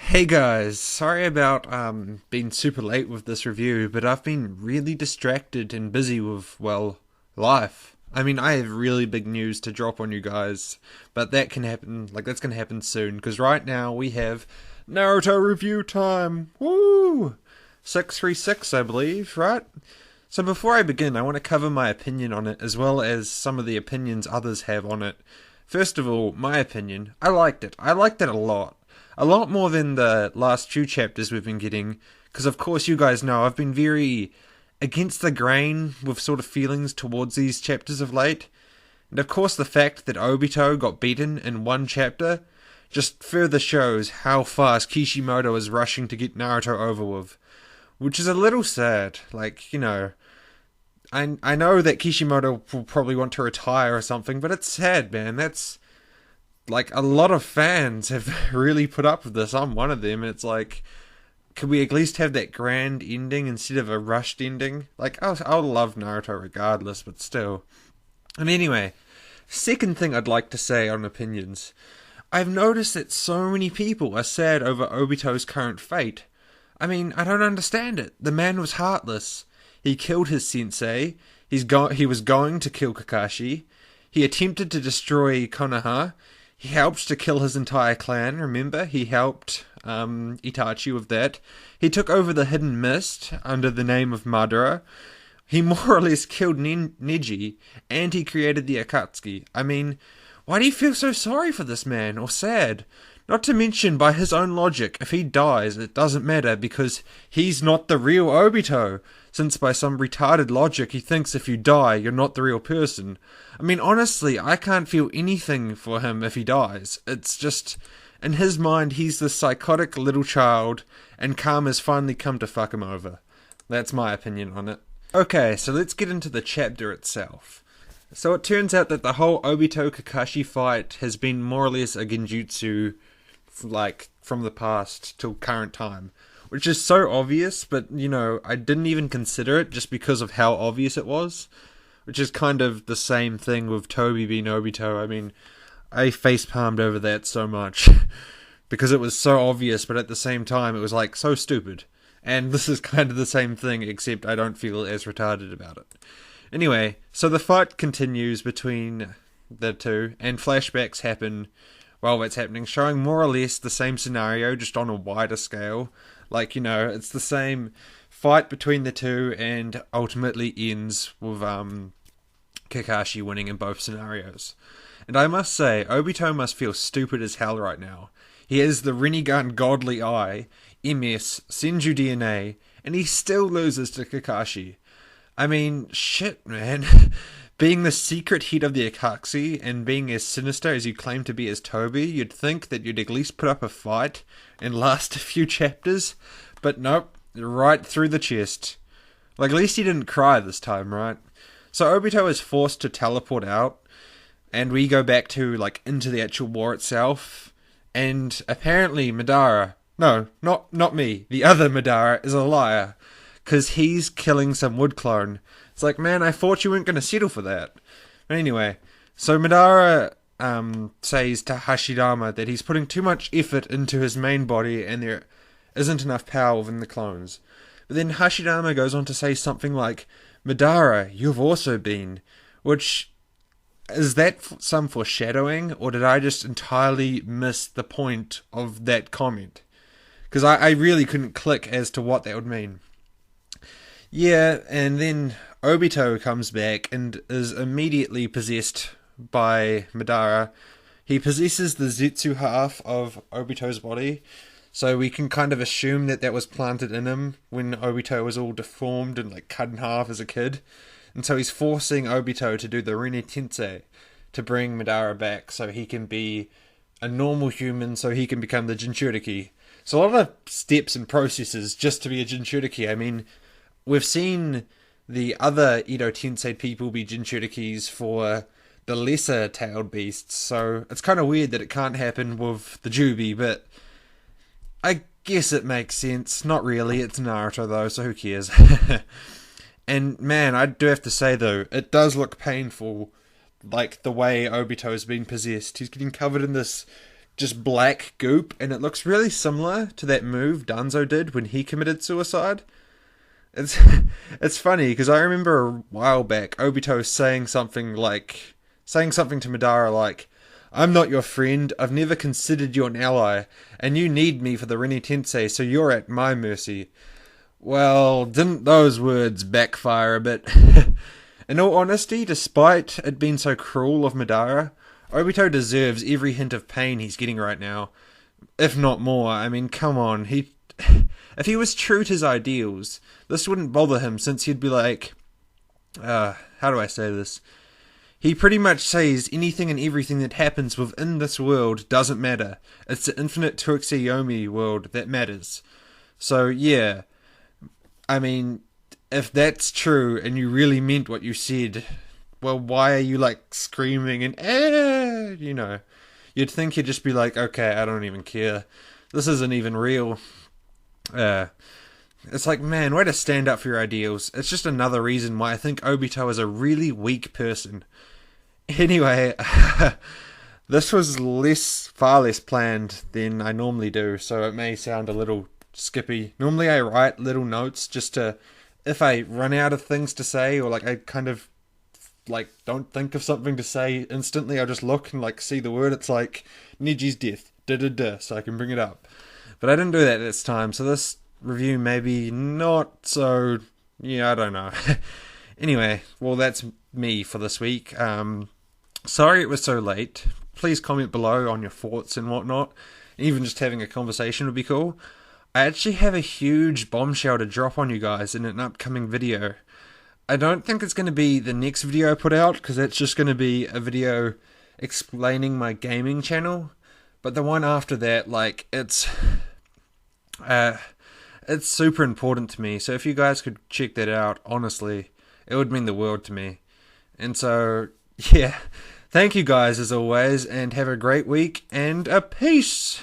Hey guys, sorry about being super late with this review, but I've been really distracted and busy with, well, life. I mean, I have really big news to drop on you guys, but that can happen, that's gonna happen soon, because right now we have Naruto review time! Woo! 636, I believe, right? So before I begin, I want to cover my opinion on it, as well as some of the opinions others have on it. First of all, my opinion, I liked it. I liked it a lot. A lot more than the last few chapters we've been getting, because of course you guys know I've been very against the grain with sort of feelings towards these chapters of late. And of course the fact that Obito got beaten in one chapter just further shows how fast Kishimoto is rushing to get Naruto over with. Which is a little sad. I know that Kishimoto will probably want to retire or something, but it's sad, man. That's a lot of fans have really put up with this. I'm one of them, and it's like, could we at least have that grand ending instead of a rushed ending? I'll love Naruto regardless, but still. And anyway, second thing I'd like to say on opinions. I've noticed that so many people are sad over Obito's current fate. I mean, I don't understand it. The man was heartless. He killed his sensei. He was going to kill Kakashi. He attempted to destroy Konoha. He helped to kill his entire clan, remember? He helped Itachi with that. He took over the Hidden Mist under the name of Madara. He more or less killed Neji, and he created the Akatsuki. I mean, why do you feel so sorry for this man, or sad? Not to mention, by his own logic, if he dies, it doesn't matter because he's not the real Obito, since by some retarded logic he thinks if you die, you're not the real person. I mean, honestly, I can't feel anything for him if he dies. It's just, in his mind, he's this psychotic little child, and karma's finally come to fuck him over. That's my opinion on it. Okay, so let's get into the chapter itself. So it turns out that the whole Obito-Kakashi fight has been more or less a genjutsu, from the past till current time. Which is so obvious, but, I didn't even consider it just because of how obvious it was. Which is kind of the same thing with Toby being Obito. I mean, I facepalmed over that so much. Because it was so obvious, but at the same time, it was, so stupid. And this is kind of the same thing, except I don't feel as retarded about it. Anyway, so the fight continues between the two, and flashbacks happen while it's happening, showing more or less the same scenario, just on a wider scale. It's the same fight between the two, and ultimately ends with Kakashi winning in both scenarios. And I must say, Obito must feel stupid as hell right now. He has the Rinnegan Godly Eye, MS, Senju DNA, and he still loses to Kakashi. I mean, shit, man. Being the secret head of the Akatsuki and being as sinister as you claim to be as Toby, you'd think that you'd at least put up a fight and last a few chapters. But nope, right through the chest. At least he didn't cry this time, right? So Obito is forced to teleport out, and we go back to, into the actual war itself. And apparently Madara, no, not me, the other Madara is a liar. Because he's killing some wood clone. It's like, man, I thought you weren't going to settle for that. But anyway, so Madara says to Hashirama that he's putting too much effort into his main body and there isn't enough power within the clones. But then Hashirama goes on to say something like, Madara, you've also been. Which, is that some foreshadowing? Or did I just entirely miss the point of that comment? Because I really couldn't click as to what that would mean. Yeah, and then Obito comes back and is immediately possessed by Madara. He possesses the Zetsu half of Obito's body, so we can kind of assume that that was planted in him when Obito was all deformed and cut in half as a kid. And so he's forcing Obito to do the Rinne Tensei to bring Madara back so he can be a normal human, so he can become the Jinchuriki. So a lot of steps and processes just to be a Jinchuriki. I mean, we've seen the other Edo Tensei people be Jinchurikis for the lesser-tailed beasts, so it's kind of weird that it can't happen with the Jubi, but I guess it makes sense. Not really, it's Naruto though, so who cares? And man, I do have to say though, it does look painful, the way Obito's been possessed. He's getting covered in this just black goop, and it looks really similar to that move Danzo did when he committed suicide. It's it's funny because I remember a while back Obito saying something to Madara like, "I'm not your friend. I've never considered you an ally, and you need me for the Rini Tensei, so you're at my mercy." Well, didn't those words backfire a bit? In all honesty, despite it being so cruel of Madara, Obito deserves every hint of pain he's getting right now, if not more. I mean, come on, if he was true to his ideals, this wouldn't bother him, since he'd be like, how do I say this? He pretty much says anything and everything that happens within this world doesn't matter. It's the infinite Tuxeyomi world that matters. So yeah, I mean, if that's true and you really meant what you said, well, why are you like screaming and you know? You'd think you'd just be like, okay, I don't even care. This isn't even real. It's like, man, way to stand up for your ideals. It's just another reason why I think Obito is a really weak person. Anyway, this was far less planned than I normally do, so it may sound a little skippy. Normally I write little notes just to, if I run out of things to say, or like I kind of like don't think of something to say instantly, I'll just look and like see the word. It's like Neji's death, so I can bring it up. But I didn't do that this time, so this review maybe not so, yeah, I don't know. Anyway, well, that's me for this week. Sorry it was so late. Please comment below on your thoughts and whatnot. Even just having a conversation would be cool. I actually have a huge bombshell to drop on you guys in an upcoming video. I don't think it's going to be the next video I put out, because it's just going to be a video explaining my gaming channel. But the one after that, like, it's super important to me. So if you guys could check that out, honestly, it would mean the world to me. And so, yeah, thank you guys as always, and have a great week, and a peace!